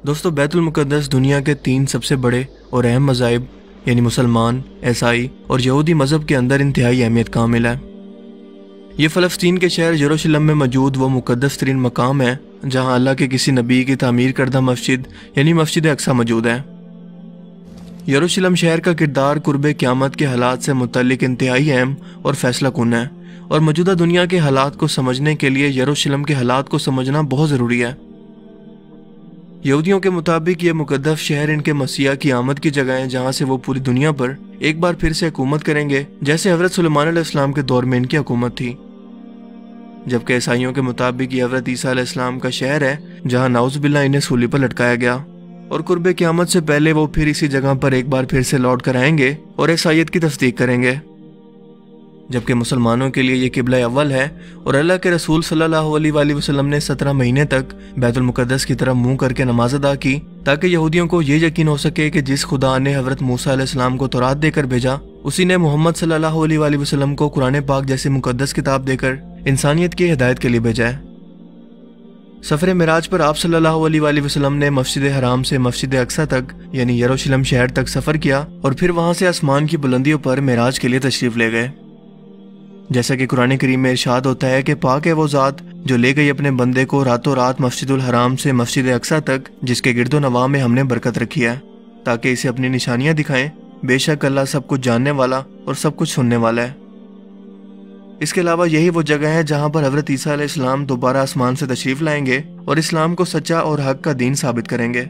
دوستو بیت المقدس دنیا کے 3 سب سے بڑے اور اہم مذاہب یعنی مسلمان، عیسائی اور یہودی مذہب کے اندر انتہائی اہمیت کا حامل ہے۔ یہ فلسطین کے شہر یروشلم میں موجود وہ مقدس ترین مقام ہے جہاں اللہ کے کسی نبی کی تعمیر کردہ مسجد یعنی مسجد اقصی موجود ہے۔ یروشلم شہر کا کردار قرب قیامت کے حالات سے متعلق انتہائی اہم اور فیصلہ کن ہے، اور موجودہ دنیا کے حالات کو سمجھنے کے لیے یروشلم کے حالات کو سمجھنا بہت ضروری ہے۔ یہودیوں کے مطابق یہ مقدس شہر ان کے مسیح کی آمد کی جگہ ہے جہاں سے وہ پوری دنیا پر ایک بار پھر سے حکومت کریں گے، جیسے حضرت سلیمان علیہ السلام کے دور میں ان کی حکومت تھی۔ جبکہ عیسائیوں کے مطابق یہ حضرت عیسیٰ علیہ السلام کا شہر ہے جہاں نعوذ باللہ انہیں سولی پر لٹکایا گیا، اور قرب قیامت سے پہلے وہ پھر اسی جگہ پر ایک بار پھر سے لوٹ کر آئیں گے اور عیسائیت کی تصدیق کریں گے۔ جبکہ مسلمانوں کے لیے یہ قبلہ اول ہے، اور اللہ کے رسول صلی اللہ علیہ وآلہ وسلم نے 17 مہینے تک بیت المقدس کی طرف منہ کر کے نماز ادا کی تاکہ یہودیوں کو یہ یقین ہو سکے کہ جس خدا نے حضرت موسیٰ علیہ السلام کو تورات دے کر بھیجا، اسی نے محمد صلی اللہ علیہ وآلہ وسلم کو قرآن پاک جیسی مقدس کتاب دے کر انسانیت کی ہدایت کے لیے بھیجا ہے۔ سفر معراج پر آپ صلی اللہ علیہ وآلہ وسلم نے مسجد حرام سے مسجد اقصی تک یعنی یروشلم شہر تک سفر کیا، اور پھر وہاں سے آسمان کی بلندیوں پر معراج کے لیے تشریف لے گئے۔ جیسا کہ قرآن کریم میں ارشاد ہوتا ہے کہ پاک ہے وہ ذات جو لے گئی اپنے بندے کو راتوں رات مسجد الحرام سے مسجد اقصی تک، جس کے گرد و نواح میں ہم نے برکت رکھی ہے تاکہ اسے اپنی نشانیاں دکھائیں۔ بے شک اللہ سب کچھ جاننے والا اور سب کچھ سننے والا ہے۔ اس کے علاوہ یہی وہ جگہ ہے جہاں پر حضرت عیسیٰ علیہ السلام دوبارہ آسمان سے تشریف لائیں گے اور اسلام کو سچا اور حق کا دین ثابت کریں گے۔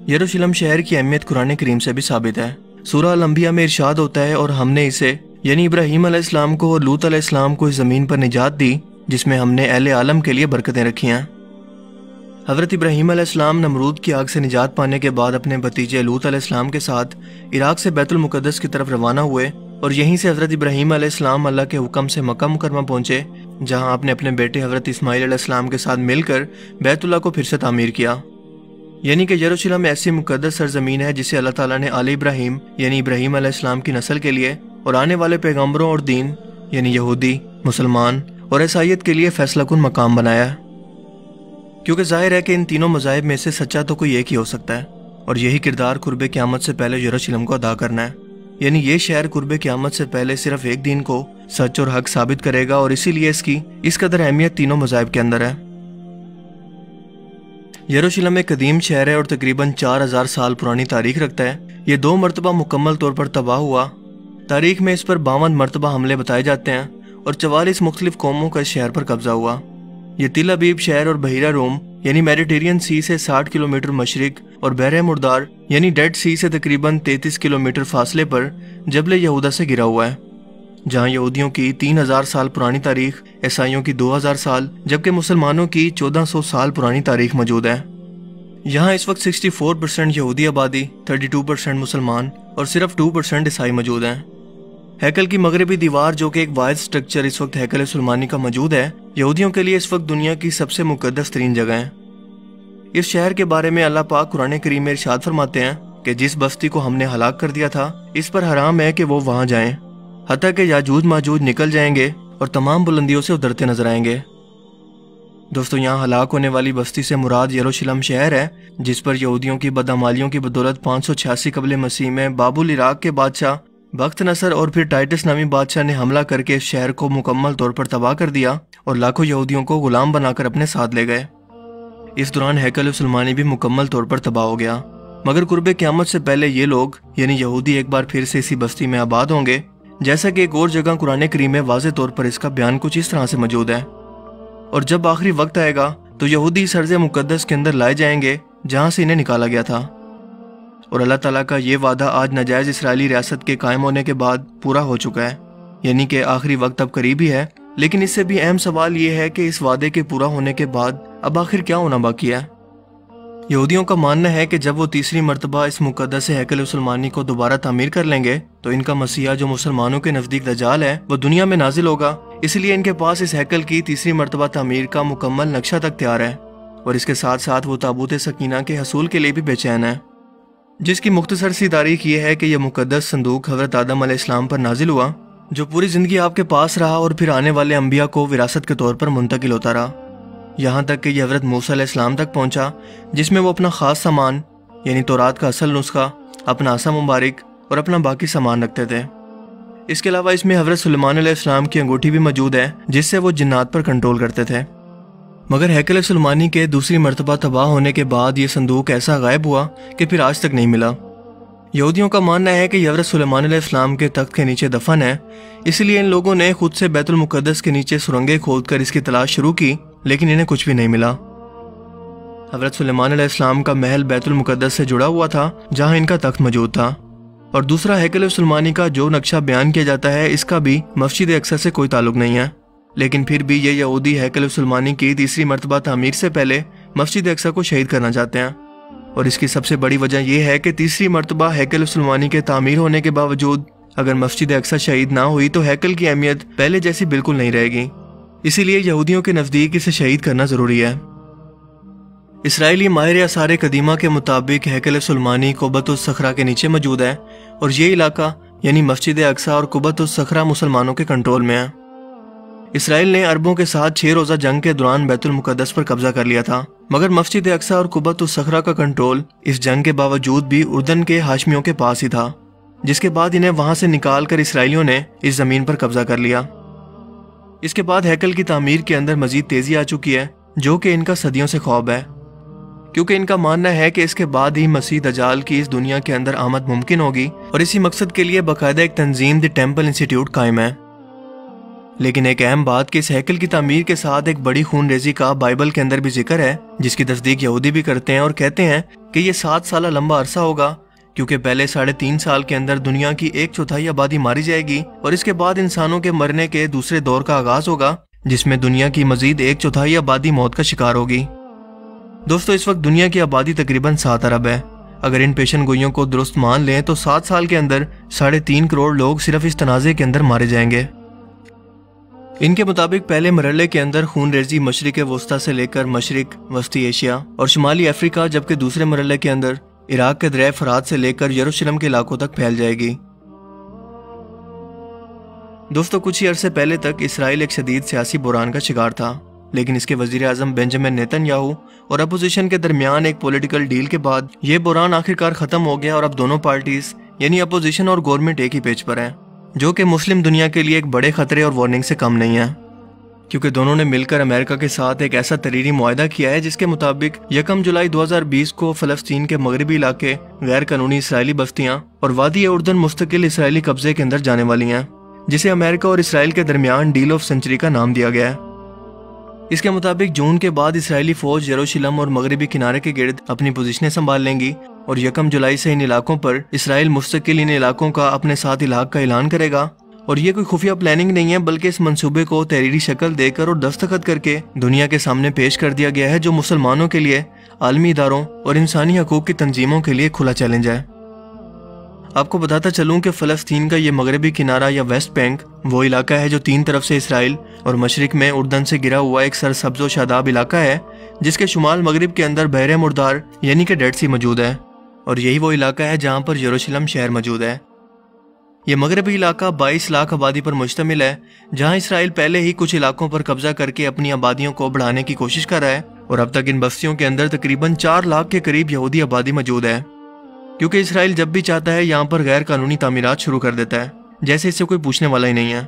یروشلم شہر کی اہمیت قرآن کریم سے بھی ثابت ہے۔ سورہ الانبیاء میں ارشاد ہوتا ہے، اور ہم نے اسے یعنی ابراہیم علیہ السلام کو اور لوط علیہ السلام کو اس زمین پر نجات دی جس میں ہم نے اہل عالم کے لیے برکتیں رکھی ہیں۔ حضرت ابراہیم علیہ السلام نمرود کی آگ سے نجات پانے کے بعد اپنے بھتیجے لوط علیہ السلام کے ساتھ عراق سے بیت المقدس کی طرف روانہ ہوئے، اور یہیں سے حضرت ابراہیم علیہ السلام اللہ کے حکم سے مکہ مکرمہ پہنچے، جہاں آپ نے اپنے بیٹے حضرت اسماعیل علیہ السلام کے ساتھ مل کر بیت اللہ کو پھر سے تعمیر کیا۔ یعنی کہ یروشلم ایسی مقدس سرزمین ہے جسے اللہ تعالیٰ نے آل ابراہیم یعنی ابراہیم علیہ السلام کی نسل کے لیے اور آنے والے پیغمبروں اور دین یعنی یہودی، مسلمان اور عیسائیت کے لیے فیصلہ کن مقام بنایا ہے، کیونکہ ظاہر ہے کہ ان تینوں مذاہب میں سے سچا تو کوئی ایک ہی ہو سکتا ہے، اور یہی کردار قرب قیامت سے پہلے یروشلم کو ادا کرنا ہے۔ یعنی یہ شہر قرب قیامت سے پہلے صرف ایک دین کو سچ اور حق ثابت کرے گا، اور اسی لیے اس قدر اہمیت تینوں مذاہب کے اندر ہے۔ یروشلم ایک قدیم شہر ہے اور تقریباً 4000 سال پرانی تاریخ رکھتا ہے۔ یہ 2 مرتبہ مکمل طور پر تباہ ہوا۔ تاریخ میں اس پر 52 مرتبہ حملے بتائے جاتے ہیں، اور 44 مختلف قوموں کا اس شہر پر قبضہ ہوا۔ یہ تل ابیب شہر اور بحیرہ روم یعنی میڈیٹرین سی سے 60 کلومیٹر مشرق اور بحر مردار یعنی ڈیڈ سی سے تقریباً 33 کلومیٹر فاصلے پر جبل یہودا سے گرا ہوا ہے، جہاں یہودیوں کی 3000 سال پرانی تاریخ، عیسائیوں کی 2000 سال جبکہ مسلمانوں کی 1400 سال پرانی تاریخ موجود ہے۔ یہاں اس وقت 64% یہودی آبادی، 32% مسلمان اور صرف 2% عیسائی موجود ہیں۔ ہیکل کی مغربی دیوار جو کہ ایک واحد سٹرکچر اس وقت ہیکل سلیمانی کا موجود ہے، یہودیوں کے لیے اس وقت دنیا کی سب سے مقدس ترین جگہ ہے۔ اس شہر کے بارے میں اللہ پاک قرآن کریم میں ارشاد فرماتے ہیں کہ جس بستی کو ہم نے ہلاک کر دیا تھا اس پر حرام ہے کہ وہ وہاں جائیں، حتیٰ کہ یاجوج ماجوج نکل جائیں گے اور تمام بلندیوں سے اترتے نظر آئیں گے۔ دوستو، یہاں ہلاک ہونے والی بستی سے مراد یروشلم شہر ہے، جس پر یہودیوں کی بدعمالیوں کی بدولت 586 قبل مسیح میں بابل عراق کے بادشاہ بخت نصر اور پھر ٹائٹس نامی بادشاہ نے حملہ کر کے اس شہر کو مکمل طور پر تباہ کر دیا اور لاکھوں یہودیوں کو غلام بنا کر اپنے ساتھ لے گئے۔ اس دوران ہیکل سلیمانی بھی مکمل طور پر تباہ ہو گیا، مگر قرب قیامت سے پہلے یہ لوگ یعنی یہودی ایک بار پھر سے اسی بستی میں آباد ہوں گے، جیسا کہ ایک اور جگہ قرآن کریم میں واضح طور پر اس کا بیان کچھ اس طرح سے موجود ہے۔ اور جب آخری وقت آئے گا تو یہودی اس ارض مقدس کے اندر لائے جائیں گے جہاں سے انہیں نکالا گیا تھا، اور اللہ تعالیٰ کا یہ وعدہ آج ناجائز اسرائیلی ریاست کے قائم ہونے کے بعد پورا ہو چکا ہے، یعنی کہ آخری وقت اب قریب ہی ہے۔ لیکن اس سے بھی اہم سوال یہ ہے کہ اس وعدے کے پورا ہونے کے بعد اب آخر کیا ہونا باقی ہے؟ یہودیوں کا ماننا ہے کہ جب وہ تیسری مرتبہ اس مقدس ہیکل سلیمانی کو دوبارہ تعمیر کر لیں گے تو ان کا مسیحا جو مسلمانوں کے نزدیک دجال ہے وہ دنیا میں نازل ہوگا، اس لیے ان کے پاس اس ہیکل کی تیسری مرتبہ تعمیر کا مکمل نقشہ تک تیار ہے، اور اس کے ساتھ ساتھ وہ تابوت سکینہ کے حصول کے لیے بھی بے چین ہے، جس کی مختصر سی تاریخ یہ ہے کہ یہ مقدس صندوق حضرت آدم علیہ السلام پر نازل ہوا، جو پوری زندگی آپ کے پاس رہا اور پھر آنے والے انبیاء کو وراثت کے طور پر منتقل ہوتا رہا۔ یہاں تک کہ یہ حضرت موسیٰ علیہ السلام تک پہنچا، جس میں وہ اپنا خاص سامان یعنی تورات کا اصل نسخہ، اپنا عصا مبارک اور اپنا باقی سامان رکھتے تھے۔ اس کے علاوہ اس میں حضرت سلیمان علیہ السلام کی انگوٹھی بھی موجود ہے، جس سے وہ جنات پر کنٹرول کرتے تھے۔ مگر ہیکل سلیمانی کے دوسری مرتبہ تباہ ہونے کے بعد یہ صندوق ایسا غائب ہوا کہ پھر آج تک نہیں ملا۔ یہودیوں کا ماننا ہے کہ یہ حضرت سلیمان علیہ السلام کے تخت کے نیچے دفن ہے، اس لیے ان لوگوں نے خود سے بیت المقدس کے نیچے سرنگیں کھود کر اس کی تلاش شروع کی، لیکن انہیں کچھ بھی نہیں ملا۔ حضرت سلیمان علیہ السلام کا محل بیت المقدس سے جڑا ہوا تھا، جہاں ان کا تخت موجود تھا، اور دوسرا ہیکل سلیمانی کا جو نقشہ بیان کیا جاتا ہے اس کا بھی مسجد اقصی سے کوئی تعلق نہیں ہے۔ لیکن پھر بھی یہ یہودی ہیکل سلیمانی کی تیسری مرتبہ تعمیر سے پہلے مسجد اقصی کو شہید کرنا چاہتے ہیں، اور اس کی سب سے بڑی وجہ یہ ہے کہ تیسری مرتبہ ہیکل سلیمانی کے تعمیر ہونے کے باوجود اگر مسجد اقصی شہید نہ ہوئی تو ہیکل کی اہمیت پہلے جیسی بالکل نہیں رہے گی، اسی لیے یہودیوں کے نزدیک اسے شہید کرنا ضروری ہے۔ اسرائیلی ماہر آثار قدیمہ کے مطابق ہیکل سلیمانی قبۃ الصخرہ کے نیچے موجود ہے، اور یہ علاقہ یعنی مسجد اقصی اور قبۃ الصخرہ مسلمانوں کے کنٹرول میں ہے۔ اسرائیل نے عربوں کے ساتھ 6 روزہ جنگ کے دوران بیت المقدس پر قبضہ کر لیا تھا، مگر مسجد اقصی اور قبۃ الصخرہ کا کنٹرول اس جنگ کے باوجود بھی اردن کے ہاشمیوں کے پاس ہی تھا، جس کے بعد انہیں وہاں سے نکال کر اسرائیلیوں نے اس زمین پر قبضہ کر لیا۔ اس کے بعد ہیکل کی تعمیر کے اندر مزید تیزی آ چکی ہے، جو کہ ان کا صدیوں سے خواب ہے، کیونکہ ان کا ماننا ہے کہ اس کے بعد ہی مسیح دجال کی اس دنیا کے اندر آمد ممکن ہوگی، اور اسی مقصد کے لیے باقاعدہ ایک تنظیم دی ٹیمپل انسٹیٹیوٹ قائم ہے۔ لیکن ایک اہم بات کہ اس ہیکل کی تعمیر کے ساتھ ایک بڑی خون ریزی کا بائبل کے اندر بھی ذکر ہے، جس کی تصدیق یہودی بھی کرتے ہیں اور کہتے ہیں کہ یہ 7 سالہ لمبا عرصہ ہوگا، کیونکہ پہلے 3.5 سال کے اندر دنیا کی 1/4 آبادی ماری جائے گی، اور اس کے بعد انسانوں کے مرنے کے دوسرے دور کا آغاز ہوگا، جس میں دنیا کی مزید 1/4 آبادی موت کا شکار ہوگی۔ دوستو، اس وقت دنیا کی آبادی تقریباً 7 ارب ہے۔ اگر ان پیشن گوئیوں کو درست مان لیں تو 7 سال کے اندر 3.5 کروڑ لوگ صرف اس تنازع کے اندر مارے جائیں گے۔ ان کے مطابق پہلے مرحلے کے اندر خون ریزی مشرق وسطی سے لے کر مشرق وسطی ایشیا اور شمالی افریقہ، جبکہ دوسرے مرحلے کے اندر عراق کے دریائے فرات سے لے کر یروشلم کے علاقوں تک پھیل جائے گی۔ دوستو، کچھ ہی عرصے پہلے تک اسرائیل ایک شدید سیاسی بحران کا شکار تھا، لیکن اس کے وزیر اعظم بنجامن نیتن یاہو اور اپوزیشن کے درمیان ایک پولیٹیکل ڈیل کے بعد یہ بحران آخرکار ختم ہو گیا، اور اب دونوں پارٹیز یعنی اپوزیشن اور گورنمنٹ ایک ہی پیج پر ہیں، جو کہ مسلم دنیا کے لیے ایک بڑے خطرے اور وارننگ سے کم نہیں ہے، کیونکہ دونوں نے مل کر امریکہ کے ساتھ ایک ایسا تحریری معاہدہ کیا ہے جس کے مطابق 1 جولائی 2020 کو فلسطین کے مغربی علاقے غیر قانونی اسرائیلی بستیاں اور وادی اردن مستقل اسرائیلی قبضے کے اندر جانے والی ہیں، جسے امریکہ اور اسرائیل کے درمیان ڈیل آف سینچری کا نام دیا گیا ہے۔ اس کے مطابق جون کے بعد اسرائیلی فوج یروشلم اور مغربی کنارے کے گرد اپنی پوزیشنیں سنبھال لیں گی، اور 1 جولائی سے ان علاقوں پر اسرائیل مستقل ان علاقوں کا اپنے ساتھ الحاق کا اعلان کرے گا، اور یہ کوئی خفیہ پلاننگ نہیں ہے، بلکہ اس منصوبے کو تحریری شکل دے کر اور دستخط کر کے دنیا کے سامنے پیش کر دیا گیا ہے، جو مسلمانوں کے لیے، عالمی اداروں اور انسانی حقوق کی تنظیموں کے لیے کھلا چیلنج ہے۔ آپ کو بتاتا چلوں کہ فلسطین کا یہ مغربی کنارہ یا ویسٹ بینک وہ علاقہ ہے جو 3 طرف سے اسرائیل اور مشرق میں اردن سے گرا ہوا ایک سرسبز و شاداب علاقہ ہے، جس کے شمال مغرب کے اندر بحر مردار یعنی کہ ڈیڈ سی موجود ہے، اور یہی وہ علاقہ ہے جہاں پر یروشلم شہر موجود ہے۔ یہ مغربی علاقہ 22 لاکھ آبادی پر مشتمل ہے، جہاں اسرائیل پہلے ہی کچھ علاقوں پر قبضہ کر کے اپنی آبادیوں کو بڑھانے کی کوشش کر رہا ہے، اور اب تک ان بستیوں کے اندر تقریباً 4 لاکھ کے قریب یہودی آبادی موجود ہے، کیونکہ اسرائیل جب بھی چاہتا ہے یہاں پر غیر قانونی تعمیرات شروع کر دیتا ہے، جیسے اس سے کوئی پوچھنے والا ہی نہیں ہے۔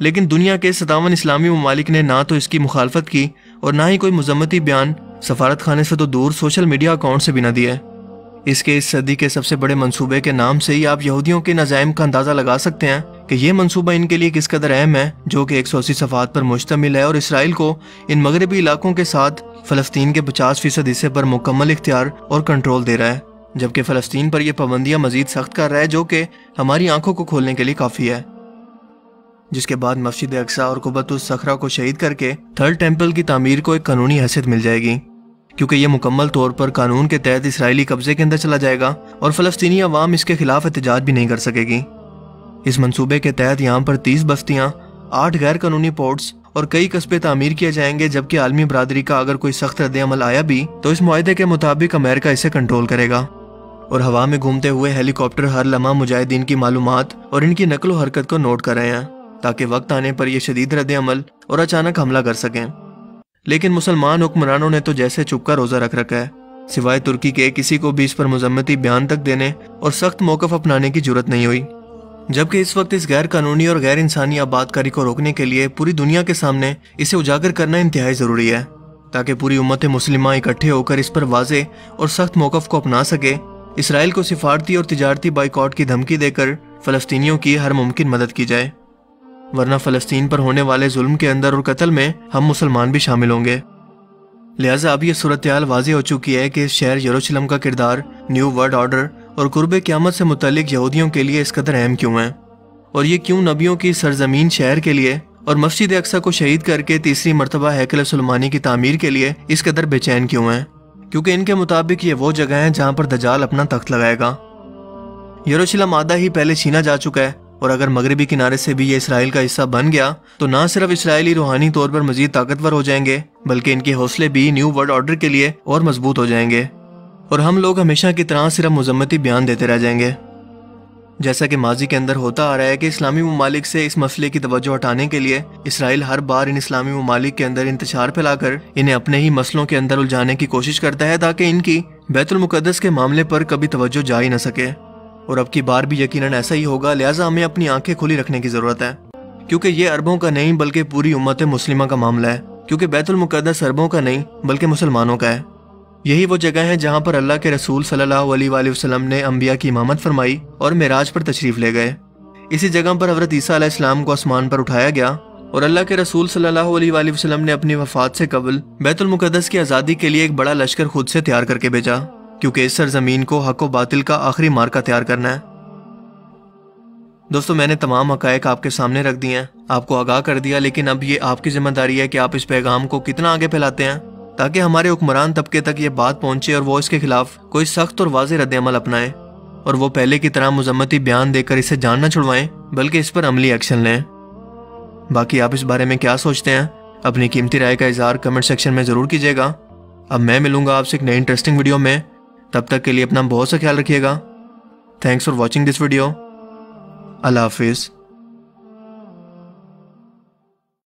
لیکن دنیا کے 57 اسلامی ممالک نے نہ تو اس کی مخالفت کی اور نہ ہی کوئی مذمتی بیان، سفارت خانے سے تو دور سوشل میڈیا اکاؤنٹ سے بھی نہ دیا ہے۔ اس صدی کے سب سے بڑے منصوبے کے نام سے ہی آپ یہودیوں کے نظائم کا اندازہ لگا سکتے ہیں کہ یہ منصوبہ ان کے لیے کس قدر اہم ہے، جو کہ 180 صفحات پر مشتمل ہے، اور اسرائیل کو ان مغربی علاقوں کے ساتھ فلسطین کے 50% حصے پر مکمل اختیار اور کنٹرول دے رہا ہے، جبکہ فلسطین پر یہ پابندیاں مزید سخت کر رہا ہے، جو کہ ہماری آنکھوں کو کھولنے کے لیے کافی ہے۔ جس کے بعد مسجد اقصی اور قبۃ الصخرہ کو شہید کر کے تھرڈ ٹیمپل کی تعمیر کو ایک قانونی حیثیت مل جائے گی، کیونکہ یہ مکمل طور پر قانون کے تحت اسرائیلی قبضے کے اندر چلا جائے گا، اور فلسطینی عوام اس کے خلاف احتجاج بھی نہیں کر سکے گی۔ اس منصوبے کے تحت یہاں پر 30 بستیاں، 8 غیر قانونی پورٹس اور کئی قصبے تعمیر کیے جائیں گے، جبکہ عالمی برادری کا اگر کوئی سخت رد عمل آیا بھی تو اس معاہدے کے مطابق امریکہ اسے کنٹرول کرے گا، اور ہوا میں گھومتے ہوئے ہیلی کاپٹر ہر لمحہ مجاہدین کی معلومات اور ان کی نقل و حرکت کو نوٹ کر رہے ہیں، تاکہ وقت آنے پر یہ شدید رد عمل اور اچانک حملہ کر سکیں۔ لیکن مسلمان حکمرانوں نے تو جیسے چپ کا روزہ رکھ رکھا ہے، سوائے ترکی کے کسی کو بھی اس پر مذمتی بیان تک دینے اور سخت موقف اپنانے کی جرت نہیں ہوئی، جبکہ اس وقت اس غیر قانونی اور غیر انسانی آبادکاری کو روکنے کے لیے پوری دنیا کے سامنے اسے اجاگر کرنا انتہائی ضروری ہے، تاکہ پوری امت مسلمہ اکٹھے ہو کر اس پر واضح اور سخت موقف کو اپنا سکے۔ اسرائیل کو سفارتی اور تجارتی بائیکاٹ کی دھمکی دے کر فلسطینیوں کی ہر ممکن مدد کی جائے، ورنہ فلسطین پر ہونے والے ظلم کے اندر اور قتل میں ہم مسلمان بھی شامل ہوں گے۔ لہٰذا اب یہ صورتحال واضح ہو چکی ہے کہ اس شہر یروشلم کا کردار نیو ورلڈ آرڈر اور قرب قیامت سے متعلق یہودیوں کے لیے اس قدر اہم کیوں ہے، اور یہ کیوں نبیوں کی سرزمین شہر کے لیے اور مسجد اقصی کو شہید کر کے تیسری مرتبہ ہیکل سلیمانی کی تعمیر کے لیے اس قدر بے چین کیوں ہیں، کیونکہ ان کے مطابق یہ وہ جگہ ہیں جہاں پر دجال اپنا تخت لگائے گا۔ یروشلم آدھا ہی پہلے چھینا جا چکا ہے، اور اگر مغربی کنارے سے بھی یہ اسرائیل کا حصہ بن گیا تو نہ صرف اسرائیلی روحانی طور پر مزید طاقتور ہو جائیں گے، بلکہ ان کے حوصلے بھی نیو ورلڈ آرڈر کے لیے اور مضبوط ہو جائیں گے، اور ہم لوگ ہمیشہ کی طرح صرف مذمتی بیان دیتے رہ جائیں گے، جیسا کہ ماضی کے اندر ہوتا آ رہا ہے کہ اسلامی ممالک سے اس مسئلے کی توجہ ہٹانے کے لیے اسرائیل ہر بار ان اسلامی ممالک کے اندر انتشار پھیلا کر انہیں اپنے ہی مسئلوں کے اندر الجھانے کی کوشش کرتا ہے، تاکہ ان کی بیت المقدس کے معاملے پر کبھی توجہ جا ہی نہ سکے، اور اب کی بار بھی یقیناً ایسا ہی ہوگا۔ لہٰذا ہمیں اپنی آنکھیں کھلی رکھنے کی ضرورت ہے، کیونکہ یہ عربوں کا نہیں بلکہ پوری امت مسلمہ کا معاملہ ہے، کیونکہ بیت المقدس عربوں کا نہیں بلکہ مسلمانوں کا ہے۔ یہی وہ جگہ ہے جہاں پر اللہ کے رسول صلی اللہ علیہ وآلہ وسلم نے انبیاء کی امامت فرمائی اور معراج پر تشریف لے گئے۔ اسی جگہ پر حضرت عیسیٰ علیہ السلام کو آسمان پر اٹھایا گیا، اور اللہ کے رسول صلی اللہ علیہ وآلہ وسلم نے اپنی وفات سے قبل بیت المقدس کی آزادی کے لیے ایک بڑا لشکر خود سے تیار کر کے بھیجا، کیونکہ اس سرزمین کو حق و باطل کا آخری مارکا تیار کرنا ہے۔ دوستو، میں نے تمام حقائق آپ کے سامنے رکھ دی ہیں، آپ کو آگاہ کر دیا، لیکن اب یہ آپ کی ذمہ داری ہے کہ آپ اس پیغام کو کتنا آگے پھیلاتے ہیں، تاکہ ہمارے حکمران طبقے تک یہ بات پہنچے اور وہ اس کے خلاف کوئی سخت اور واضح رد عمل اپنائیں، اور وہ پہلے کی طرح مذمتی بیان دے کر اسے جان نہ چھڑوائیں بلکہ اس پر عملی ایکشن لیں۔ باقی آپ اس بارے میں کیا سوچتے ہیں؟ اپنی قیمتی رائے کا اظہار کمنٹ سیکشن میں ضرور کیجیے گا۔ اب میں ملوں گا آپ سے ایک نئی انٹرسٹنگ ویڈیو میں، تب تک کے لیے اپنا بہت سا خیال رکھیے گا۔ Thanks for watching this video. Allah حافظ۔